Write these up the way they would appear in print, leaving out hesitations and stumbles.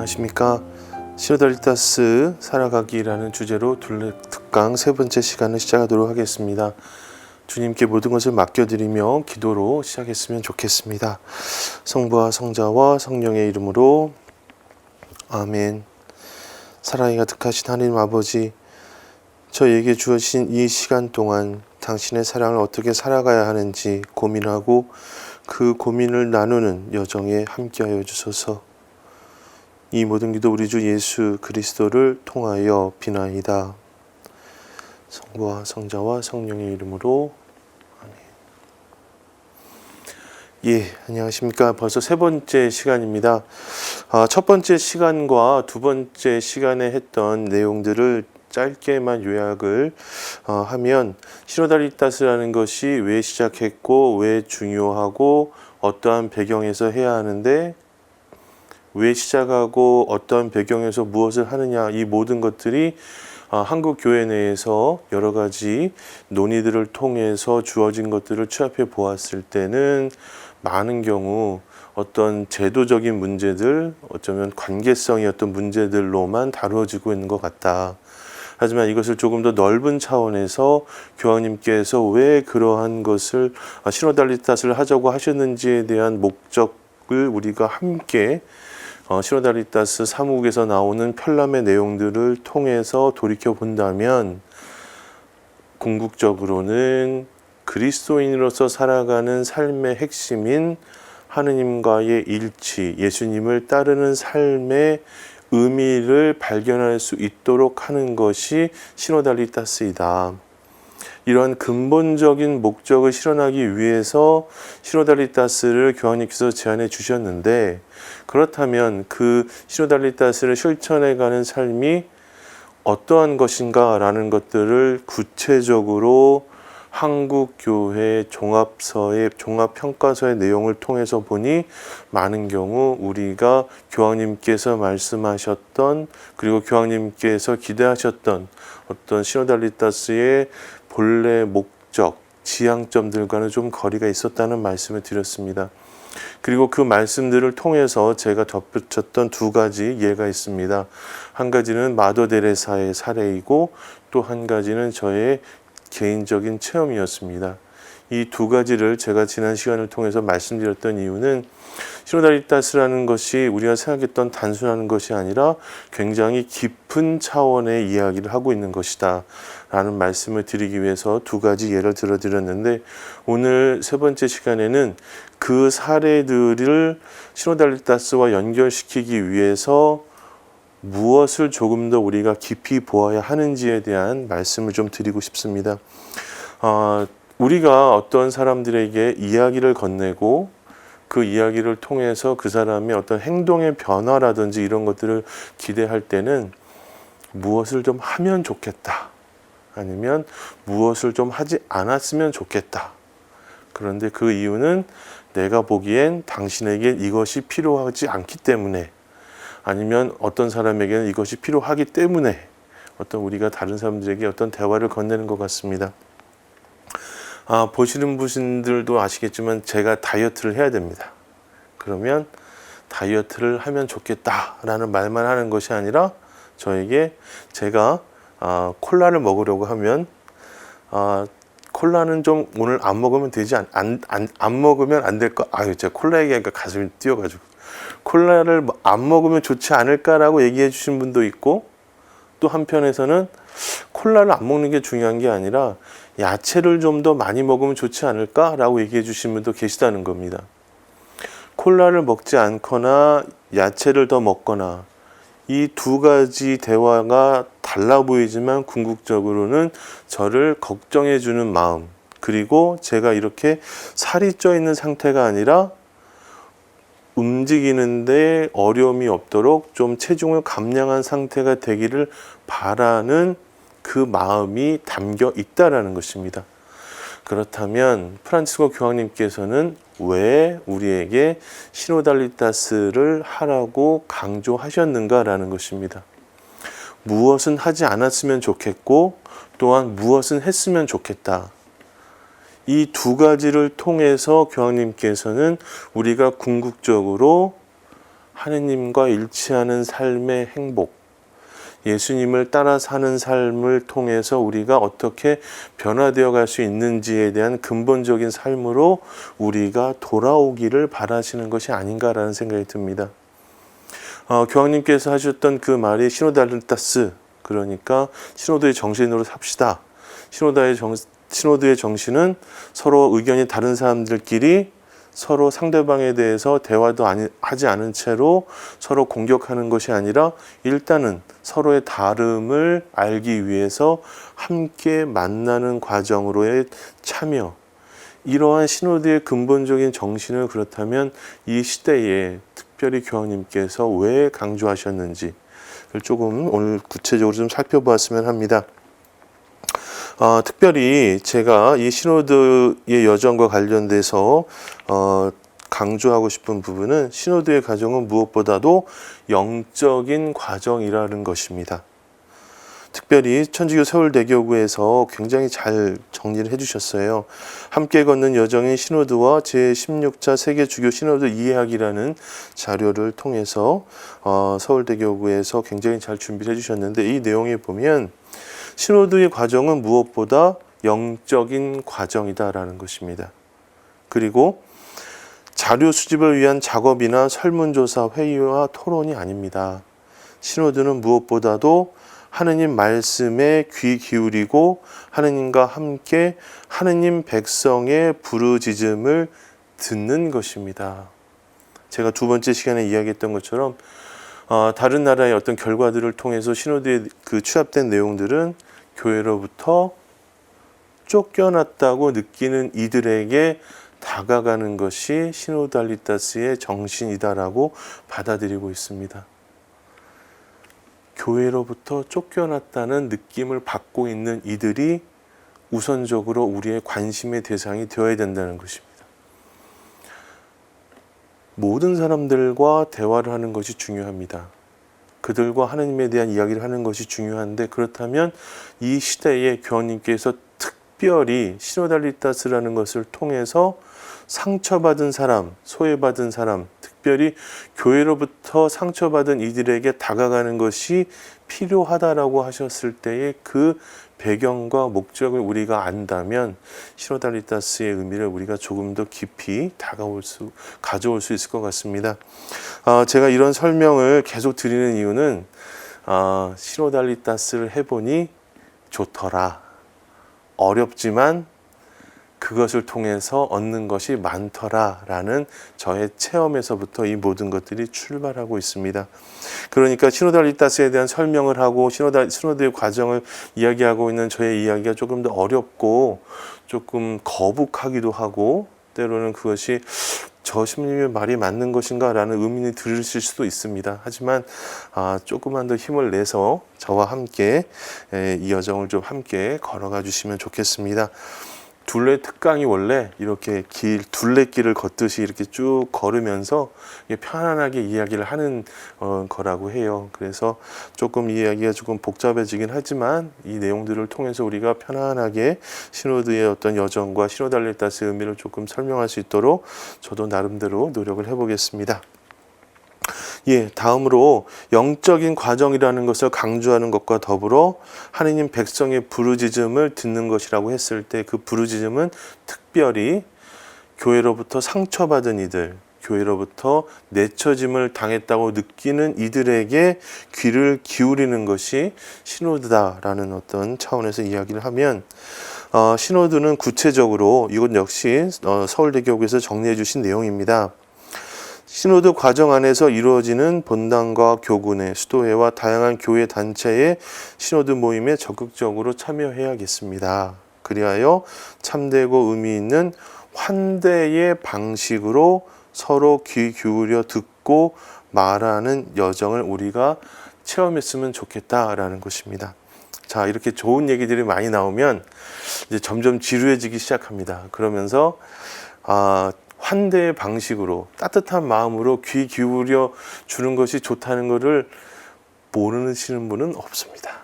안녕하십니까. 시노달리타스 살아가기라는 주제로 둘레특강 세 번째 시간을 시작하도록 하겠습니다. 주님께 모든 것을 맡겨드리며 기도로 시작했으면 좋겠습니다. 성부와 성자와 성령의 이름으로 아멘. 사랑이 가득하신 하나님 아버지, 저에게 주어진 이 시간 동안 당신의 사랑을 어떻게 살아가야 하는지 고민하고 그 고민을 나누는 여정에 함께하여 주소서. 이 모든 기도 우리 주 예수 그리스도를 통하여 비나이다. 성부와 성자와 성령의 이름으로 아멘. 예, 안녕하십니까. 벌써 세 번째 시간입니다. 첫 번째 시간과 두 번째 시간에 했던 내용들을 짧게만 요약을 하면, 시노달리타스라는 것이 왜 시작했고 왜 중요하고 어떠한 배경에서 해야 하는데, 왜 시작하고 어떤 배경에서 무엇을 하느냐, 이 모든 것들이 한국 교회 내에서 여러 가지 논의들을 통해서 주어진 것들을 취합해 보았을 때는 많은 경우 어떤 제도적인 문제들, 어쩌면 관계성의 어떤 문제들로만 다루어지고 있는 것 같다. 하지만 이것을 조금 더 넓은 차원에서 교황님께서 왜 그러한 것을 시노달리타스를 하자고 하셨는지에 대한 목적을 우리가 함께 시노달리타스 사무국에서 나오는 편람의 내용들을 통해서 돌이켜 본다면, 궁극적으로는 그리스도인으로서 살아가는 삶의 핵심인 하느님과의 일치, 예수님을 따르는 삶의 의미를 발견할 수 있도록 하는 것이 시노달리타스이다. 이러한 근본적인 목적을 실현하기 위해서 시노달리타스를 교황님께서 제안해 주셨는데, 그렇다면 그 시노달리타스를 실천해가는 삶이 어떠한 것인가 라는 것들을 구체적으로 한국교회 종합서의 종합평가서의 내용을 통해서 보니, 많은 경우 우리가 교황님께서 말씀하셨던, 그리고 교황님께서 기대하셨던 어떤 시노달리타스의 본래 목적, 지향점들과는 좀 거리가 있었다는 말씀을 드렸습니다. 그리고 그 말씀들을 통해서 제가 덧붙였던 두 가지 예가 있습니다. 한 가지는 마더 데레사의 사례이고, 또 한 가지는 저의 개인적인 체험이었습니다. 이 두 가지를 제가 지난 시간을 통해서 말씀드렸던 이유는, 시노달리타스라는 것이 우리가 생각했던 단순한 것이 아니라 굉장히 깊은 차원의 이야기를 하고 있는 것이다 라는 말씀을 드리기 위해서 두 가지 예를 들어드렸는데, 오늘 세 번째 시간에는 그 사례들을 시노달리타스와 연결시키기 위해서 무엇을 조금 더 우리가 깊이 보아야 하는지에 대한 말씀을 좀 드리고 싶습니다. 우리가 어떤 사람들에게 이야기를 건네고 그 이야기를 통해서 그 사람의 어떤 행동의 변화라든지 이런 것들을 기대할 때는 무엇을 좀 하면 좋겠다, 아니면 무엇을 좀 하지 않았으면 좋겠다. 그런데 그 이유는 내가 보기엔 당신에게 이것이 필요하지 않기 때문에, 아니면 어떤 사람에게는 이것이 필요하기 때문에 어떤 우리가 다른 사람들에게 어떤 대화를 건네는 것 같습니다. 보시는 분들도 아시겠지만 제가 다이어트를 해야 됩니다. 그러면 다이어트를 하면 좋겠다라는 말만 하는 것이 아니라, 저에게 제가 콜라를 먹으려고 하면 콜라는 좀 오늘 안 먹으면 되지 안 먹으면 안 될 거. 제가 콜라 얘기하니까 가슴이 뛰어가지고, 콜라를 안 먹으면 좋지 않을까라고 얘기해 주신 분도 있고, 또 한편에서는 콜라를 안 먹는 게 중요한 게 아니라 야채를 좀 더 많이 먹으면 좋지 않을까라고 얘기해 주신 분도 계시다는 겁니다. 콜라를 먹지 않거나 야채를 더 먹거나, 이 두 가지 대화가 달라 보이지만 궁극적으로는 저를 걱정해 주는 마음, 그리고 제가 이렇게 살이 쪄 있는 상태가 아니라 움직이는데 어려움이 없도록 좀 체중을 감량한 상태가 되기를 바라는 그 마음이 담겨 있다라는 것입니다. 그렇다면 프란치스코 교황님께서는 왜 우리에게 시노달리타스를 하라고 강조하셨는가라는 것입니다. 무엇은 하지 않았으면 좋겠고, 또한 무엇은 했으면 좋겠다. 이 두 가지를 통해서 교황님께서는 우리가 궁극적으로 하느님과 일치하는 삶의 행복, 예수님을 따라 사는 삶을 통해서 우리가 어떻게 변화되어 갈 수 있는지에 대한 근본적인 삶으로 우리가 돌아오기를 바라시는 것이 아닌가라는 생각이 듭니다. 교황님께서 하셨던 그 말이 시노달리타스, 그러니까 시노드의 정신으로 삽시다. 시노드의 정신은 서로 의견이 다른 사람들끼리 서로 상대방에 대해서 대화도 하지 않은 채로 서로 공격하는 것이 아니라 일단은 서로의 다름을 알기 위해서 함께 만나는 과정으로의 참여. 이러한 시노드의 근본적인 정신을 그렇다면 이 시대에 특별히 교황님께서 왜 강조하셨는지를 조금 오늘 구체적으로 좀 살펴보았으면 합니다. 특별히 제가 이 시노드의 여정과 관련돼서 강조하고 싶은 부분은 시노드의 과정은 무엇보다도 영적인 과정이라는 것입니다. 특별히 천주교 서울대교구에서 굉장히 잘 정리를 해주셨어요. 함께 걷는 여정인 시노드와 제16차 세계주교 시노드 이해학이라는 자료를 통해서 서울대교구에서 굉장히 잘 준비를 해주셨는데, 이 내용에 보면 시노드의 과정은 무엇보다 영적인 과정이다라는 것입니다. 그리고 자료 수집을 위한 작업이나 설문조사, 회의와 토론이 아닙니다. 시노드는 무엇보다도 하느님 말씀에 귀 기울이고 하느님과 함께 하느님 백성의 부르짖음을 듣는 것입니다. 제가 두 번째 시간에 이야기했던 것처럼 다른 나라의 어떤 결과들을 통해서 시노드에 그 취합된 내용들은 교회로부터 쫓겨났다고 느끼는 이들에게 다가가는 것이 시노달리타스의 정신이다라고 받아들이고 있습니다. 교회로부터 쫓겨났다는 느낌을 받고 있는 이들이 우선적으로 우리의 관심의 대상이 되어야 된다는 것입니다. 모든 사람들과 대화를 하는 것이 중요합니다. 그들과 하나님에 대한 이야기를 하는 것이 중요한데, 그렇다면 이 시대에 교황님께서 특별히 시노달리타스라는 것을 통해서 상처받은 사람, 소외받은 사람, 특별히 교회로부터 상처받은 이들에게 다가가는 것이 필요하다라고 하셨을 때의 그 배경과 목적을 우리가 안다면 시노달리타스의 의미를 우리가 조금 더 깊이 가져올 수 있을 것 같습니다. 제가 이런 설명을 계속 드리는 이유는 시노달리타스를 해보니 좋더라. 어렵지만 그것을 통해서 얻는 것이 많더라라는 저의 체험에서부터 이 모든 것들이 출발하고 있습니다. 그러니까 시노달리타스에 대한 설명을 하고 시노드의 과정을 이야기하고 있는 저의 이야기가 조금 더 어렵고 조금 거북하기도 하고, 때로는 그것이 저 신부님의 말이 맞는 것인가 라는 의문이 들으실 수도 있습니다. 하지만 조금만 더 힘을 내서 저와 함께 이 여정을 좀 함께 걸어가 주시면 좋겠습니다. 둘레 특강이 원래 이렇게 둘레길을 걷듯이 이렇게 쭉 걸으면서 편안하게 이야기를 하는 거라고 해요. 그래서 조금 이 이야기가 조금 복잡해지긴 하지만 이 내용들을 통해서 우리가 편안하게 시노드의 어떤 여정과 시노달리타스의 의미를 조금 설명할 수 있도록 저도 나름대로 노력을 해보겠습니다. 다음으로 영적인 과정이라는 것을 강조하는 것과 더불어 하느님 백성의 부르짖음을 듣는 것이라고 했을 때, 그 부르짖음은 특별히 교회로부터 상처받은 이들, 교회로부터 내쳐짐을 당했다고 느끼는 이들에게 귀를 기울이는 것이 시노드다라는 어떤 차원에서 이야기를 하면, 시노드는 구체적으로 이것 역시 서울대교구에서 정리해 주신 내용입니다. 시노드 과정 안에서 이루어지는 본당과 교군의 수도회와 다양한 교회 단체의 시노드 모임에 적극적으로 참여해야겠습니다. 그리하여 참되고 의미 있는 환대의 방식으로 서로 귀 기울여 듣고 말하는 여정을 우리가 체험했으면 좋겠다라는 것입니다. 자, 이렇게 좋은 얘기들이 많이 나오면 이제 점점 지루해지기 시작합니다. 그러면서 환대의 방식으로 따뜻한 마음으로 귀 기울여 주는 것이 좋다는 것을 모르시는 분은 없습니다.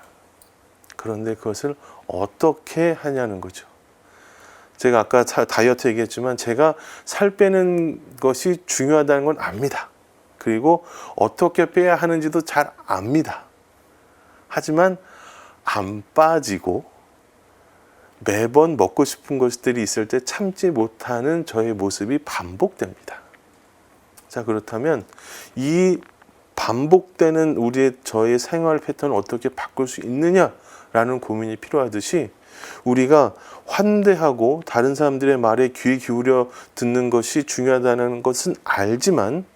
그런데 그것을 어떻게 하냐는 거죠. 제가 아까 다이어트 얘기했지만 제가 살 빼는 것이 중요하다는 건 압니다. 그리고 어떻게 빼야 하는지도 잘 압니다. 하지만 안 빠지고 매번 먹고 싶은 것들이 있을 때 참지 못하는 저의 모습이 반복됩니다. 자, 그렇다면 이 반복되는 저의 생활 패턴을 어떻게 바꿀 수 있느냐라는 고민이 필요하듯이, 우리가 환대하고 다른 사람들의 말에 귀 기울여 듣는 것이 중요하다는 것은 알지만,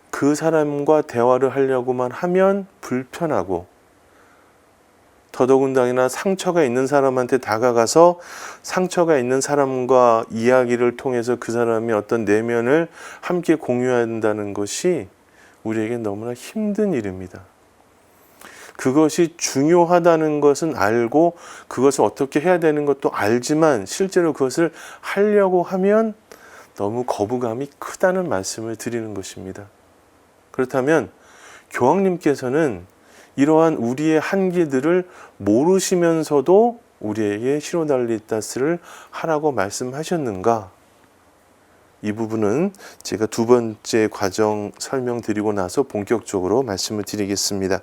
그 사람과 대화를 하려고만 하면 불편하고, 더더군다나 상처가 있는 사람한테 다가가서 상처가 있는 사람과 이야기를 통해서 그 사람의 어떤 내면을 함께 공유한다는 것이 우리에게 너무나 힘든 일입니다. 그것이 중요하다는 것은 알고 그것을 어떻게 해야 되는 것도 알지만, 실제로 그것을 하려고 하면 너무 거부감이 크다는 말씀을 드리는 것입니다. 그렇다면 교황님께서는 이러한 우리의 한계들을 모르시면서도 우리에게 시노달리타스를 하라고 말씀하셨는가? 이 부분은 제가 두 번째 과정 설명드리고 나서 본격적으로 말씀을 드리겠습니다.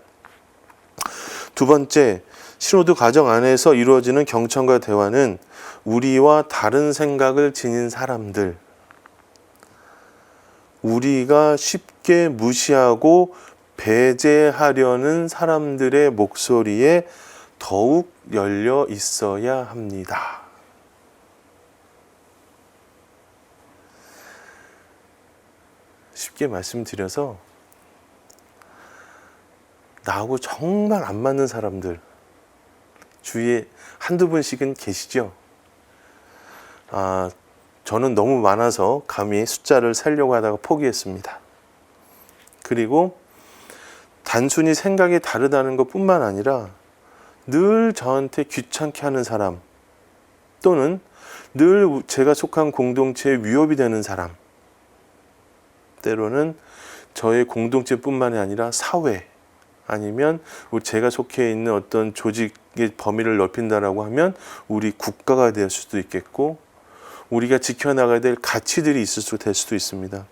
두 번째, 신호도 과정 안에서 이루어지는 경청과 대화는 우리와 다른 생각을 지닌 사람들, 우리가 쉽게 무시하고 배제하려는 사람들의 목소리에 더욱 열려 있어야 합니다. 쉽게 말씀드려서, 나하고 정말 안 맞는 사람들 주위에 한두 분씩은 계시죠? 저는 너무 많아서 감히 숫자를 세려고 하다가 포기했습니다. 그리고 단순히 생각이 다르다는 것뿐만 아니라 늘 저한테 귀찮게 하는 사람, 또는 늘 제가 속한 공동체에 위협이 되는 사람, 때로는 저의 공동체뿐만이 아니라 사회, 아니면 제가 속해 있는 어떤 조직의 범위를 넓힌다라고 하면 우리 국가가 될 수도 있겠고, 우리가 지켜나가야 될 가치들이 될 수도 있습니다.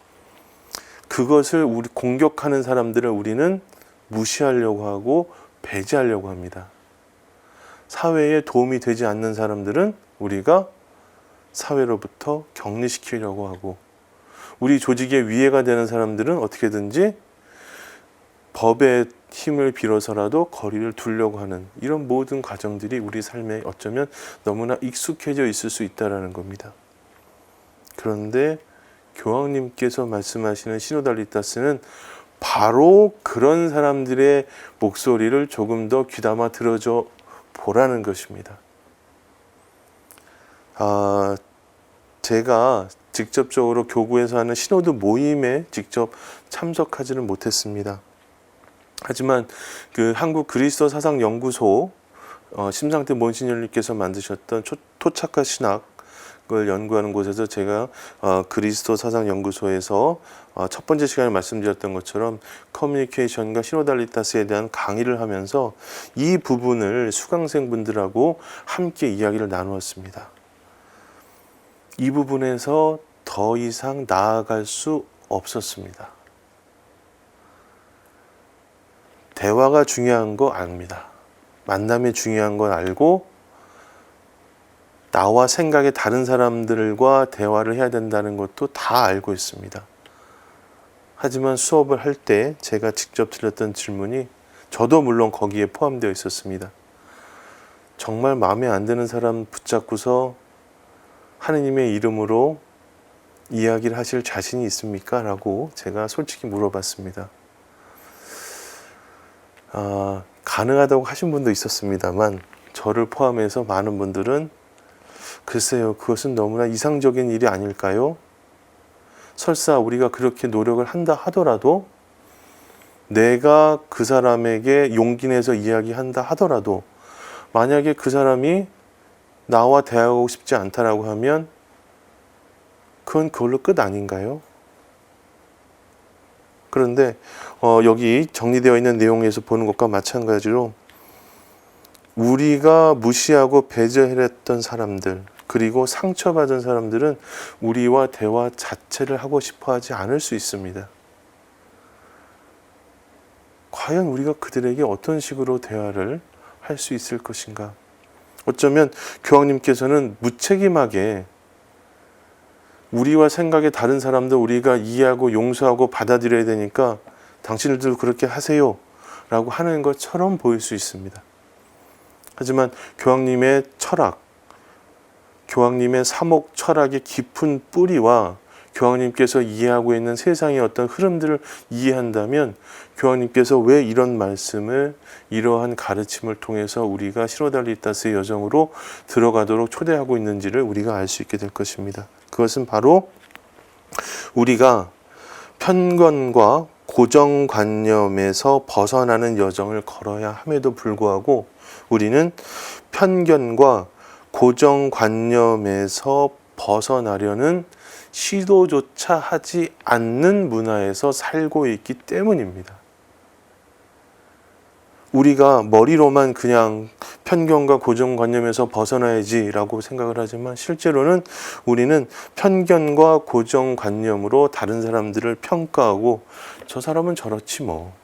그것을 우리 공격하는 사람들을 우리는 무시하려고 하고 배제하려고 합니다. 사회에 도움이 되지 않는 사람들은 우리가 사회로부터 격리시키려고 하고, 우리 조직의 위해가 되는 사람들은 어떻게든지 법의 힘을 빌어서라도 거리를 두려고 하는, 이런 모든 과정들이 우리 삶에 어쩌면 너무나 익숙해져 있을 수 있다는 겁니다. 그런데 교황님께서 말씀하시는 시노달리타스는 바로 그런 사람들의 목소리를 조금 더 귀담아 들어줘 보라는 것입니다. 제가 직접적으로 교구에서 하는 시노드 모임에 직접 참석하지는 못했습니다. 하지만 그 한국 그리스도 사상 연구소 심상태 몬시녀님께서 만드셨던 토착화 신학을 연구하는 곳에서 제가 그리스도 사상 연구소에서 첫 번째 시간에 말씀드렸던 것처럼 커뮤니케이션과 시노달리타스에 대한 강의를 하면서 이 부분을 수강생분들하고 함께 이야기를 나누었습니다. 이 부분에서 더 이상 나아갈 수 없었습니다. 대화가 중요한 거 압니다. 만남이 중요한 건 알고, 나와 생각이 다른 사람들과 대화를 해야 된다는 것도 다 알고 있습니다. 하지만 수업을 할 때 제가 직접 드렸던 질문이, 저도 물론 거기에 포함되어 있었습니다. 정말 마음에 안 드는 사람 붙잡고서 하느님의 이름으로 이야기를 하실 자신이 있습니까? 라고 제가 솔직히 물어봤습니다. 가능하다고 하신 분도 있었습니다만, 저를 포함해서 많은 분들은 글쎄요, 그것은 너무나 이상적인 일이 아닐까요? 설사 우리가 그렇게 노력을 한다 하더라도, 내가 그 사람에게 용기 내서 이야기한다 하더라도, 만약에 그 사람이 나와 대화하고 싶지 않다라고 하면 그건 그걸로 끝 아닌가요? 그런데 여기 정리되어 있는 내용에서 보는 것과 마찬가지로, 우리가 무시하고 배제했던 사람들, 그리고 상처받은 사람들은 우리와 대화 자체를 하고 싶어 하지 않을 수 있습니다. 과연 우리가 그들에게 어떤 식으로 대화를 할 수 있을 것인가? 어쩌면 교황님께서는 무책임하게 우리와 생각이 다른 사람들 우리가 이해하고 용서하고 받아들여야 되니까 당신들도 그렇게 하세요 라고 하는 것처럼 보일 수 있습니다. 하지만 교황님의 철학, 교황님의 사목 철학의 깊은 뿌리와 교황님께서 이해하고 있는 세상의 어떤 흐름들을 이해한다면 교황님께서 왜 이런 말씀을 이러한 가르침을 통해서 우리가 시로달리타스의 여정으로 들어가도록 초대하고 있는지를 우리가 알 수 있게 될 것입니다. 그것은 바로 우리가 편견과 고정관념에서 벗어나는 여정을 걸어야 함에도 불구하고 우리는 편견과 고정관념에서 벗어나려는 시도조차 하지 않는 문화에서 살고 있기 때문입니다. 우리가 머리로만 그냥 편견과 고정관념에서 벗어나야지라고 생각을 하지만 실제로는 우리는 편견과 고정관념으로 다른 사람들을 평가하고 저 사람은 저렇지 뭐.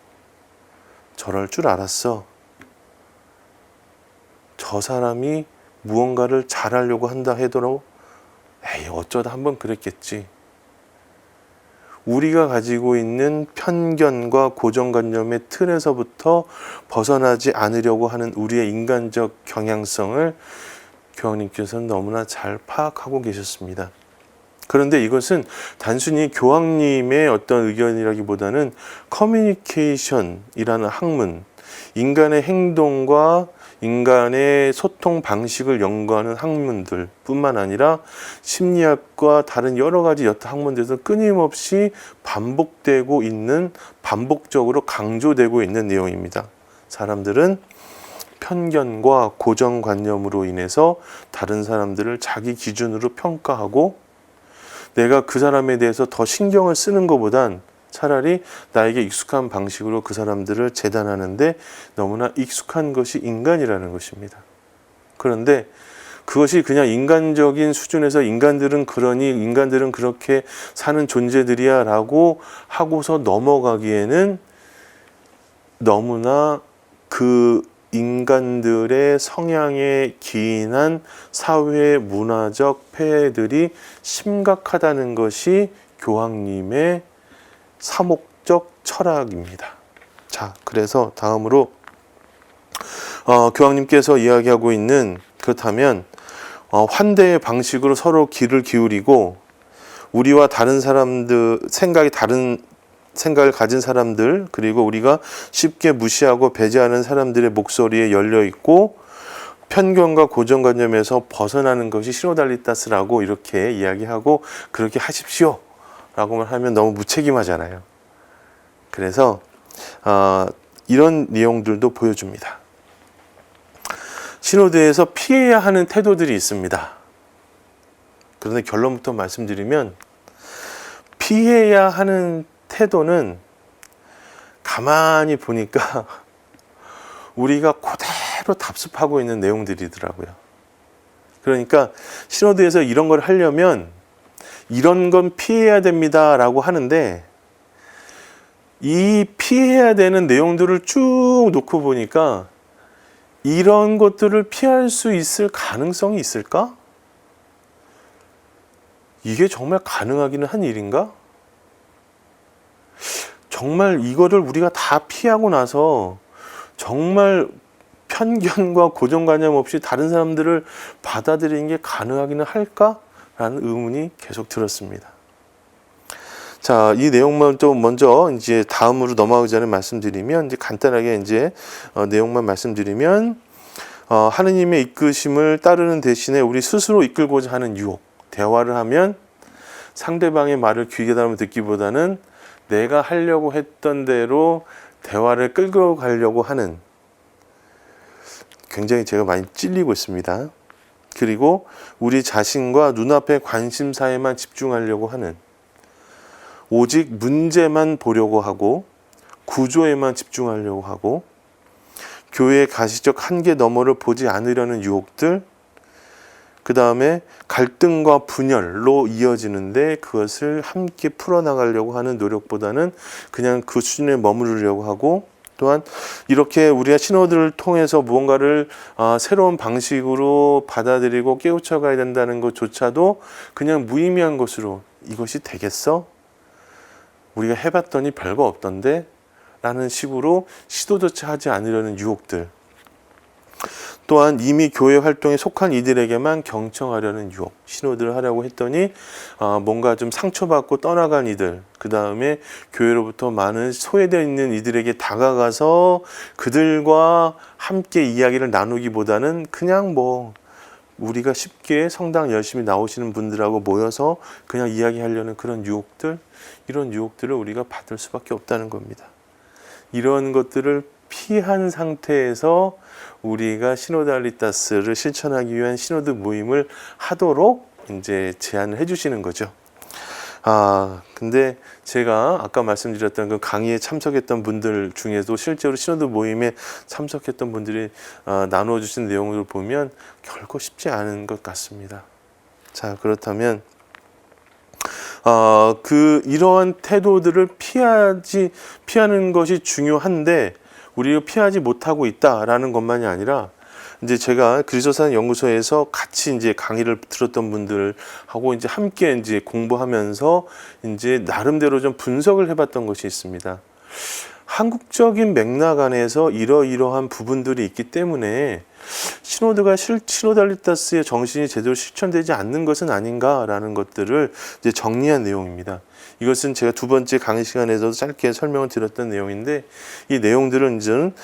저럴 줄 알았어. 저 사람이 무언가를 잘하려고 한다 하더라도 에이 어쩌다 한번 그랬겠지. 우리가 가지고 있는 편견과 고정관념의 틀에서부터 벗어나지 않으려고 하는 우리의 인간적 경향성을 교황님께서는 너무나 잘 파악하고 계셨습니다. 그런데 이것은 단순히 교황님의 어떤 의견이라기보다는 커뮤니케이션이라는 학문, 인간의 행동과 인간의 소통 방식을 연구하는 학문들 뿐만 아니라 심리학과 다른 여러 가지 여타 학문들에서 끊임없이 반복되고 있는, 반복적으로 강조되고 있는 내용입니다. 사람들은 편견과 고정관념으로 인해서 다른 사람들을 자기 기준으로 평가하고 내가 그 사람에 대해서 더 신경을 쓰는 것보단 차라리 나에게 익숙한 방식으로 그 사람들을 재단하는데 너무나 익숙한 것이 인간이라는 것입니다. 그런데 그것이 그냥 인간적인 수준에서 인간들은 그러니 인간들은 그렇게 사는 존재들이야 라고 하고서 넘어가기에는 너무나 그 인간들의 성향에 기인한 사회 문화적 폐해들이 심각하다는 것이 교황님의 사목적 철학입니다. 자, 그래서 다음으로 교황님께서 이야기하고 있는 그렇다면 환대의 방식으로 서로 귀를 기울이고 우리와 다른 사람들 다른 생각을 가진 사람들 그리고 우리가 쉽게 무시하고 배제하는 사람들의 목소리에 열려 있고 편견과 고정관념에서 벗어나는 것이 시노달리타스라고 이렇게 이야기하고 그렇게 하십시오 라고만 하면 너무 무책임하잖아요. 그래서 이런 내용들도 보여줍니다. 시노드에서 피해야 하는 태도들이 있습니다. 그런데 결론부터 말씀드리면 피해야 하는 태도는 가만히 보니까 우리가 그대로 답습하고 있는 내용들이더라고요. 그러니까 시노드에서 이런 걸 하려면 이런 건 피해야 됩니다 라고 하는데 이 피해야 되는 내용들을 쭉 놓고 보니까 이런 것들을 피할 수 있을 가능성이 있을까? 이게 정말 가능하기는 한 일인가? 정말 이거를 우리가 다 피하고 나서 정말 편견과 고정관념 없이 다른 사람들을 받아들이는 게 가능하기는 할까? 라는 의문이 계속 들었습니다. 자, 이 내용만 좀 먼저 이제 다음으로 넘어가기 전에 말씀드리면 이제 간단하게 이제 내용만 말씀드리면 하느님의 이끄심을 따르는 대신에 우리 스스로 이끌고자 하는 유혹. 대화를 하면 상대방의 말을 귀 기울여 듣기보다는 내가 하려고 했던 대로 대화를 끌고 가려고 하는 굉장히 제가 많이 찔리고 있습니다. 그리고 우리 자신과 눈앞의 관심사에만 집중하려고 하는 오직 문제만 보려고 하고 구조에만 집중하려고 하고 교회의 가시적 한계 너머를 보지 않으려는 유혹들 그 다음에 갈등과 분열로 이어지는데 그것을 함께 풀어나가려고 하는 노력보다는 그냥 그 수준에 머무르려고 하고 또한 이렇게 우리가 신호들을 통해서 무언가를 새로운 방식으로 받아들이고 깨우쳐 가야 된다는 것조차도 그냥 무의미한 것으로 이것이 되겠어? 우리가 해봤더니 별거 없던데? 라는 식으로 시도조차 하지 않으려는 유혹들. 또한 이미 교회 활동에 속한 이들에게만 경청하려는 유혹, 신호들을 하려고 했더니 뭔가 좀 상처받고 떠나간 이들, 그 다음에 교회로부터 많은 소외되어 있는 이들에게 다가가서 그들과 함께 이야기를 나누기보다는 그냥 뭐 우리가 쉽게 성당 열심히 나오시는 분들하고 모여서 그냥 이야기하려는 그런 유혹들, 이런 유혹들을 우리가 받을 수밖에 없다는 겁니다. 이런 것들을 피한 상태에서 우리가 시노달리타스를 실천하기 위한 시노드 모임을 하도록 이제 제안을 해주시는 거죠. 근데 제가 아까 말씀드렸던 그 강의에 참석했던 분들 중에도 실제로 시노드 모임에 참석했던 분들이 나누어 주신 내용을 보면 결코 쉽지 않은 것 같습니다. 자, 그렇다면 이러한 태도들을 피하는 것이 중요한데 우리가 피하지 못하고 있다라는 것만이 아니라 이제 제가 그리스도산 연구소에서 같이 이제 강의를 들었던 분들하고 이제 함께 이제 공부하면서 이제 나름대로 좀 분석을 해봤던 것이 있습니다. 한국적인 맥락 안에서 이러이러한 부분들이 있기 때문에 시노드가 시노달리타스의 정신이 제대로 실천되지 않는 것은 아닌가라는 것들을 이제 정리한 내용입니다. 이것은 제가 두 번째 강의 시간에서도 짧게 설명을 드렸던 내용인데 이 내용들은 이제는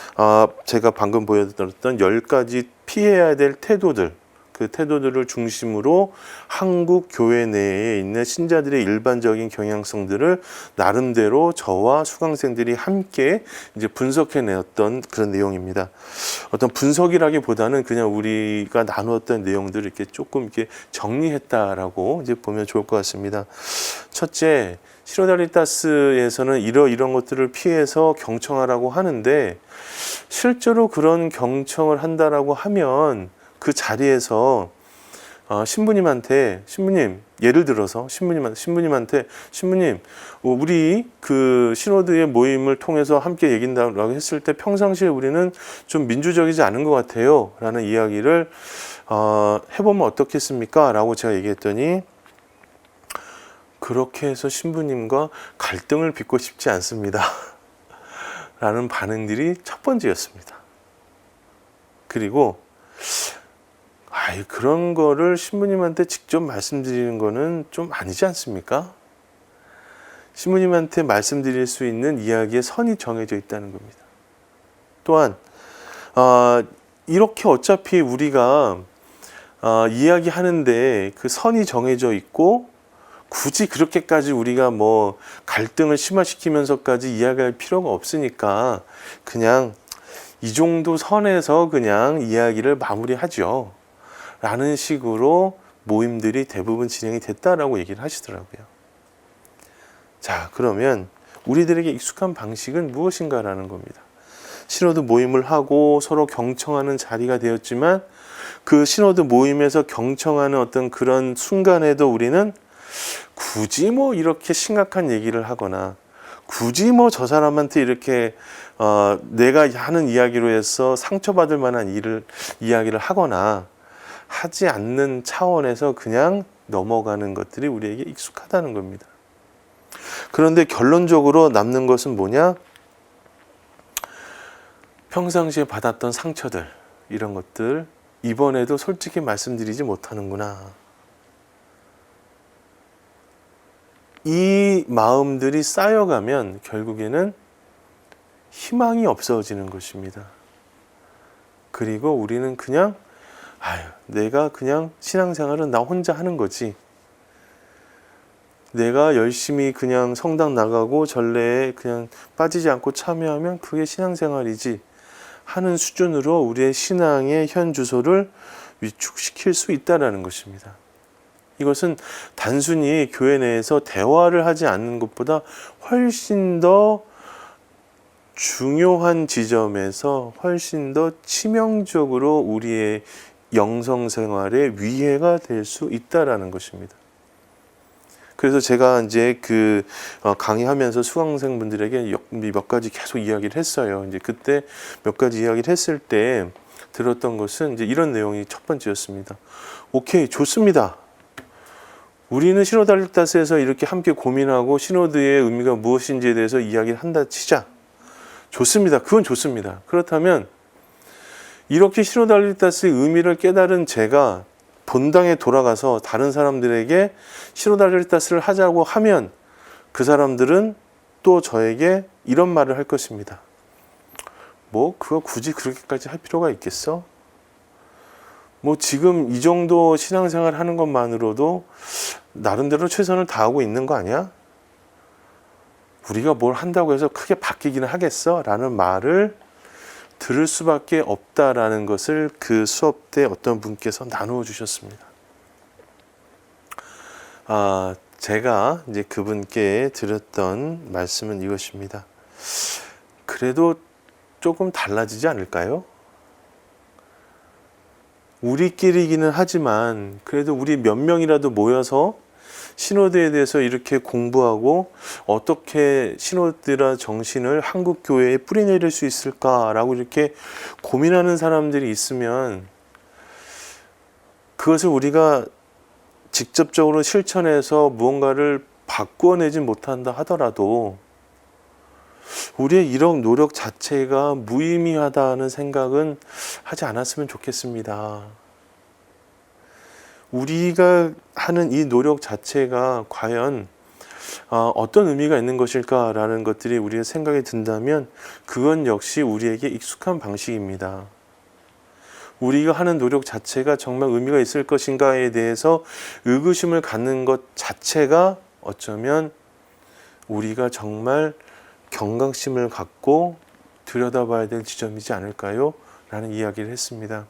제가 방금 보여드렸던 10가지 피해야 될 태도들, 그 태도들을 중심으로 한국 교회 내에 있는 신자들의 일반적인 경향성들을 나름대로 저와 수강생들이 함께 이제 분석해내었던 그런 내용입니다. 어떤 분석이라기보다는 그냥 우리가 나누었던 내용들을 이렇게 조금 이렇게 정리했다라고 이제 보면 좋을 것 같습니다. 첫째, 시노달리타스에서는 이런 것들을 피해서 경청하라고 하는데 실제로 그런 경청을 한다라고 하면 그 자리에서 신부님 예를 들어서 신부님한테 우리 그 시노드의 모임을 통해서 함께 얘긴다라고 했을 때 평상시에 우리는 좀 민주적이지 않은 것 같아요 라는 이야기를 해보면 어떻겠습니까? 라고 제가 얘기했더니 그렇게 해서 신부님과 갈등을 빚고 싶지 않습니다 라는 반응들이 첫 번째였습니다. 그리고 그런 거를 신부님한테 직접 말씀드리는 거는 좀 아니지 않습니까? 신부님한테 말씀드릴 수 있는 이야기의 선이 정해져 있다는 겁니다. 또한 이렇게 어차피 우리가 이야기하는데 그 선이 정해져 있고 굳이 그렇게까지 우리가 뭐 갈등을 심화시키면서까지 이야기할 필요가 없으니까 그냥 이 정도 선에서 그냥 이야기를 마무리하죠 라는 식으로 모임들이 대부분 진행이 됐다라고 얘기를 하시더라고요. 자, 그러면 우리들에게 익숙한 방식은 무엇인가라는 겁니다. 시노드 모임을 하고 서로 경청하는 자리가 되었지만 그 시노드 모임에서 경청하는 어떤 그런 순간에도 우리는 굳이 뭐 이렇게 심각한 얘기를 하거나 굳이 뭐 저 사람한테 이렇게 내가 하는 이야기로 해서 상처받을 만한 이야기를 하거나 하지 않는 차원에서 그냥 넘어가는 것들이 우리에게 익숙하다는 겁니다. 그런데 결론적으로 남는 것은 뭐냐? 평상시에 받았던 상처들, 이런 것들 이번에도 솔직히 말씀드리지 못하는구나. 이 마음들이 쌓여가면 결국에는 희망이 없어지는 것입니다. 그리고 우리는 그냥 내가 그냥 신앙생활은 나 혼자 하는 거지. 내가 열심히 그냥 성당 나가고 전례에 그냥 빠지지 않고 참여하면 그게 신앙생활이지 하는 수준으로 우리의 신앙의 현 주소를 위축시킬 수 있다는 것입니다. 이것은 단순히 교회 내에서 대화를 하지 않는 것보다 훨씬 더 중요한 지점에서 훨씬 더 치명적으로 우리의 영성 생활에 위해가 될 수 있다라는 것입니다. 그래서 제가 이제 강의하면서 수강생분들에게 몇 가지 계속 이야기를 했어요. 이제 그때 몇 가지 이야기를 했을 때 들었던 것은 이제 이런 내용이 첫 번째였습니다. 오케이, 좋습니다. 우리는 시노드 알리타스에서 이렇게 함께 고민하고 시노드의 의미가 무엇인지에 대해서 이야기를 한다 치자. 좋습니다. 그건 좋습니다. 그렇다면 이렇게 시노드 알리타스의 의미를 깨달은 제가 본당에 돌아가서 다른 사람들에게 시노드 알리타스를 하자고 하면 그 사람들은 또 저에게 이런 말을 할 것입니다. 뭐 그거 굳이 그렇게까지 할 필요가 있겠어? 뭐 지금 이 정도 신앙생활 하는 것만으로도 나름대로 최선을 다하고 있는 거 아니야? 우리가 뭘 한다고 해서 크게 바뀌기는 하겠어? 라는 말을 들을 수밖에 없다라는 것을 그 수업 때 어떤 분께서 나누어 주셨습니다. 제가 이제 그분께 드렸던 말씀은 이것입니다. 그래도 조금 달라지지 않을까요? 우리끼리기는 하지만 그래도 우리 몇 명이라도 모여서 시노드에 대해서 이렇게 공부하고 어떻게 시노드라 정신을 한국 교회에 뿌리내릴 수 있을까라고 이렇게 고민하는 사람들이 있으면 그것을 우리가 직접적으로 실천해서 무언가를 바꾸어내지 못한다 하더라도 우리의 이런 노력 자체가 무의미하다는 생각은 하지 않았으면 좋겠습니다. 우리가 하는 이 노력 자체가 과연 어떤 의미가 있는 것일까라는 것들이 우리의 생각이 든다면 그건 역시 우리에게 익숙한 방식입니다. 우리가 하는 노력 자체가 정말 의미가 있을 것인가에 대해서 의구심을 갖는 것 자체가 어쩌면 우리가 정말 경각심을 갖고 들여다봐야 될 지점이지 않을까요? 라는 이야기를 했습니다.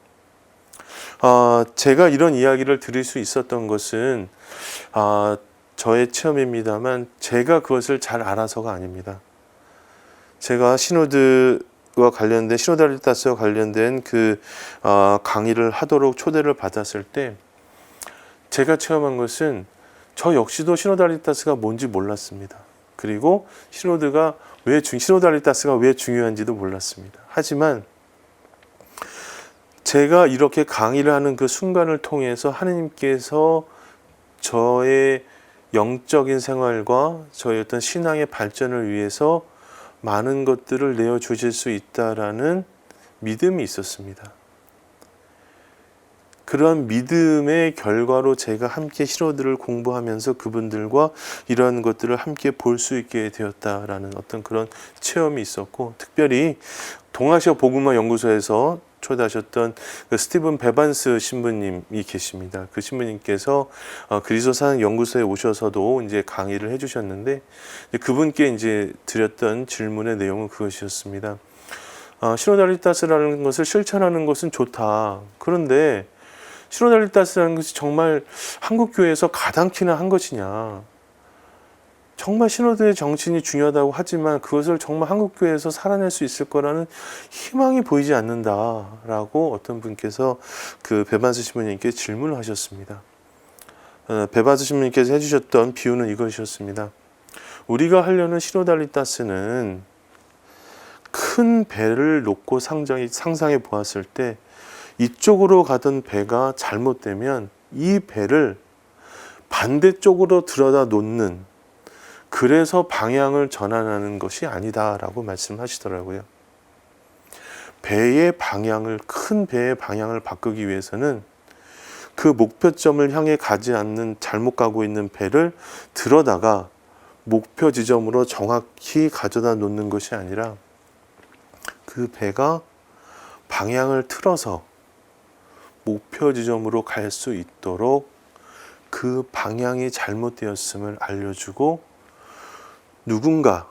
제가 이런 이야기를 드릴 수 있었던 것은 저의 체험입니다만 제가 그것을 잘 알아서가 아닙니다. 제가 시노드와 관련된 시노드 알리타스와 관련된 강의를 하도록 초대를 받았을 때 제가 체험한 것은 저 역시도 시노드 알리타스가 뭔지 몰랐습니다. 그리고 시노드 알리타스가 왜 중요한지도 몰랐습니다. 하지만 제가 이렇게 강의를 하는 그 순간을 통해서 하느님께서 저의 영적인 생활과 저의 어떤 신앙의 발전을 위해서 많은 것들을 내어주실 수 있다라는 믿음이 있었습니다. 그런 믿음의 결과로 제가 함께 시노드를 공부하면서 그분들과 이러한 것들을 함께 볼 수 있게 되었다라는 어떤 그런 체험이 있었고, 특별히 동아시아 복음화 연구소에서 초대하셨던 스티븐 베반스 신부님이 계십니다. 그 신부님께서 그리스도 사상 연구소에 오셔서도 이제 강의를 해주셨는데 그분께 이제 드렸던 질문의 내용은 그것이었습니다. 시노드 알리타스라는 것을 실천하는 것은 좋다. 그런데 시노드 알리타스라는 것이 정말 한국 교회에서 가당키나 한 것이냐? 정말 시노드의 정신이 중요하다고 하지만 그것을 정말 한국 교회에서 살아낼 수 있을 거라는 희망이 보이지 않는다라고 어떤 분께서 그 베반스 신부님께 질문을 하셨습니다. 베반스 신부님께서 해주셨던 비유는 이것이었습니다. 우리가 하려는 시노드 알리타스는 큰 배를 놓고 상상해 보았을 때 이쪽으로 가던 배가 잘못되면 이 배를 반대쪽으로 들여다 놓는, 그래서 방향을 전환하는 것이 아니다라고 말씀하시더라고요. 큰 배의 방향을 바꾸기 위해서는 그 목표점을 향해 가지 않는, 잘못 가고 있는 배를 들어다가 목표 지점으로 정확히 가져다 놓는 것이 아니라 그 배가 방향을 틀어서 목표 지점으로 갈 수 있도록 그 방향이 잘못되었음을 알려주고, 누군가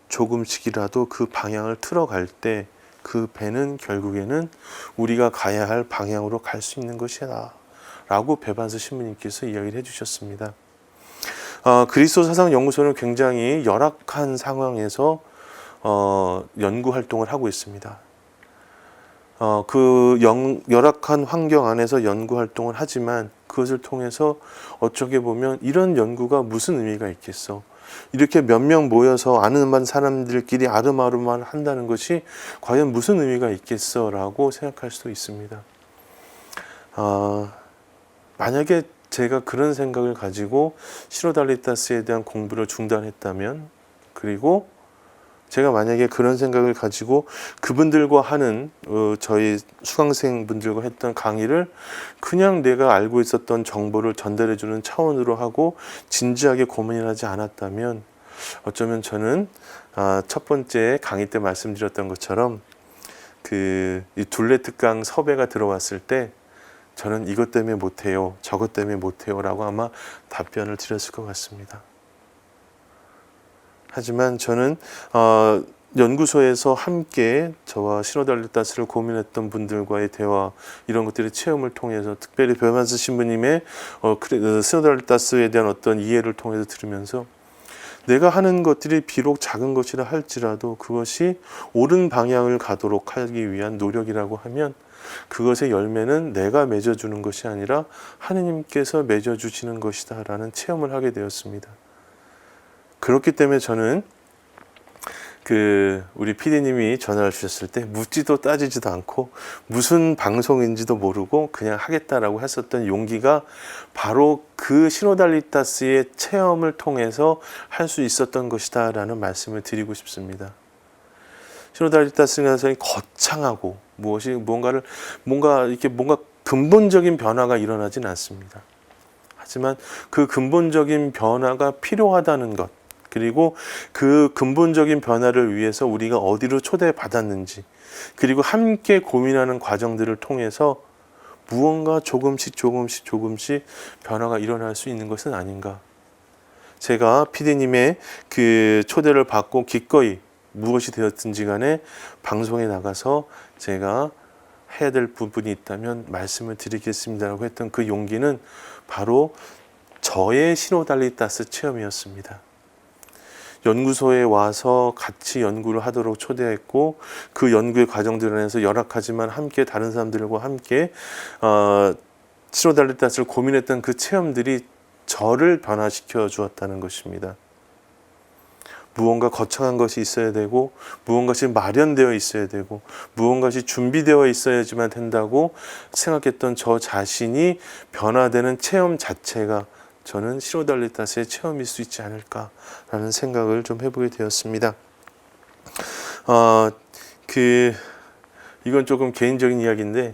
조금씩이라도 그 방향을 틀어갈 때 그 배는 결국에는 우리가 가야 할 방향으로 갈 수 있는 것이다 라고 베반스 신부님께서 이야기를 해주셨습니다. 그리스도 사상 연구소는 굉장히 열악한 상황에서 연구 활동을 하고 있습니다. 열악한 환경 안에서 연구 활동을 하지만 그것을 통해서 어떻게 보면 이런 연구가 무슨 의미가 있겠어. 이렇게 몇 명 모여서 아는 사람들끼리 아름아름만 한다는 것이 과연 무슨 의미가 있겠어 라고 생각할 수도 있습니다. 만약에 제가 그런 생각을 가지고 시로달리타스에 대한 공부를 중단했다면, 그리고 제가 만약에 그런 생각을 가지고 그분들과 하는 저희 수강생분들과 했던 강의를 그냥 내가 알고 있었던 정보를 전달해 주는 차원으로 하고 진지하게 고민을 하지 않았다면, 어쩌면 저는 첫 번째 강의 때 말씀드렸던 것처럼 이 둘레 특강 섭외가 들어왔을 때 저는 이것 때문에 못해요, 저것 때문에 못해요 라고 아마 답변을 드렸을 것 같습니다. 하지만 저는 연구소에서 함께 저와 시노달리타스를 고민했던 분들과의 대화, 이런 것들의 체험을 통해서, 특별히 베만스 신부님의 시노달리타스에 대한 어떤 이해를 통해서 들으면서, 내가 하는 것들이 비록 작은 것이라 할지라도 그것이 옳은 방향을 가도록 하기 위한 노력이라고 하면 그것의 열매는 내가 맺어주는 것이 아니라 하느님께서 맺어주시는 것이다 라는 체험을 하게 되었습니다. 그렇기 때문에 저는 우리 PD님이 전화를 주셨을 때 묻지도 따지지도 않고 무슨 방송인지도 모르고 그냥 하겠다라고 했었던 용기가 바로 그 시노달리타스의 체험을 통해서 할 수 있었던 것이다 라는 말씀을 드리고 싶습니다. 시노달리타스는 거창하고 뭔가 근본적인 변화가 일어나진 않습니다. 하지만 그 근본적인 변화가 필요하다는 것, 그리고 그 근본적인 변화를 위해서 우리가 어디로 초대받았는지, 그리고 함께 고민하는 과정들을 통해서 무언가 조금씩 변화가 일어날 수 있는 것은 아닌가. 제가 PD님의 초대를 받고 기꺼이 무엇이 되었든지 간에 방송에 나가서 제가 해야 될 부분이 있다면 말씀을 드리겠습니다라고 했던 그 용기는 바로 저의 시노달리타스 체험이었습니다. 연구소에 와서 같이 연구를 하도록 초대했고, 그 연구의 과정들 안에서 열악하지만 함께 다른 사람들과 함께 시노달리타스를 고민했던 그 체험들이 저를 변화시켜 주었다는 것입니다. 무언가 거창한 것이 있어야 되고, 무언가시 마련되어 있어야 되고, 무언가시 준비되어 있어야지만 된다고 생각했던 저 자신이 변화되는 체험 자체가 저는 시노달리타스의 체험일 수 있지 않을까라는 생각을 좀 해보게 되었습니다. 이건 조금 개인적인 이야기인데,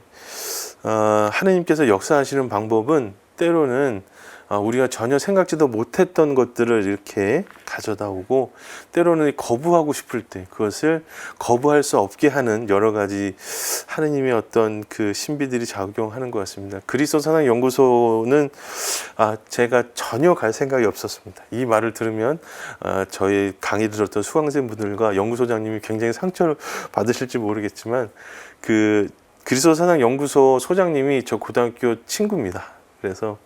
하나님께서 역사하시는 방법은 때로는 우리가 전혀 생각지도 못했던 것들을 이렇게 가져다 오고, 때로는 거부하고 싶을 때 그것을 거부할 수 없게 하는 여러 가지 하느님의 어떤 신비들이 작용하는 것 같습니다. 그리스도 사상 연구소는 제가 전혀 갈 생각이 없었습니다. 이 말을 들으면 저희 강의 들었던 수강생분들과 연구소장님이 굉장히 상처를 받으실지 모르겠지만, 그리스도 사상 연구소 소장님이 저 고등학교 친구입니다. 그래서